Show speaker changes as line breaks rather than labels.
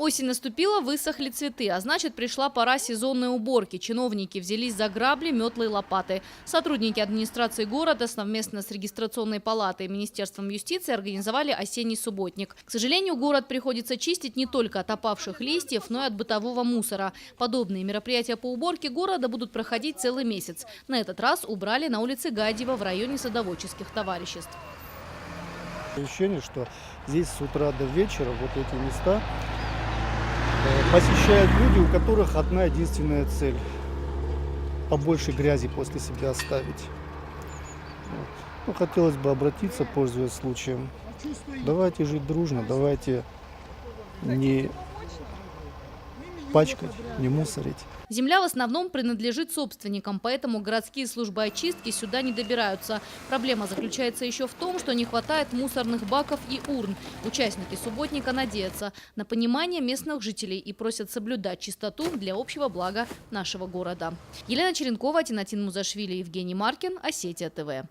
Осень наступила, высохли цветы, а значит, пришла пора сезонной уборки. Чиновники взялись за грабли, метлы и лопаты. Сотрудники администрации города совместно с регистрационной палатой и Министерством юстиции организовали осенний субботник. К сожалению, город приходится чистить не только от опавших листьев, но и от бытового мусора. Подобные мероприятия по уборке города будут проходить целый месяц. На этот раз убрали на улице Гадьева в районе садоводческих товариществ.
Ощущение, что здесь с утра до вечера вот эти места посещают люди, у которых одна единственная цель – побольше грязи после себя оставить. Вот. Ну, хотелось бы обратиться, пользуясь случаем. Давайте жить дружно, давайте не пачкать, не мусорить.
Земля в основном принадлежит собственникам, поэтому городские службы очистки сюда не добираются. Проблема заключается еще в том, что не хватает мусорных баков и урн. Участники субботника надеются на понимание местных жителей и просят соблюдать чистоту для общего блага нашего города. Елена Черенкова, Тинатин Музашвили, Евгений Маркин, Осетия ТВ.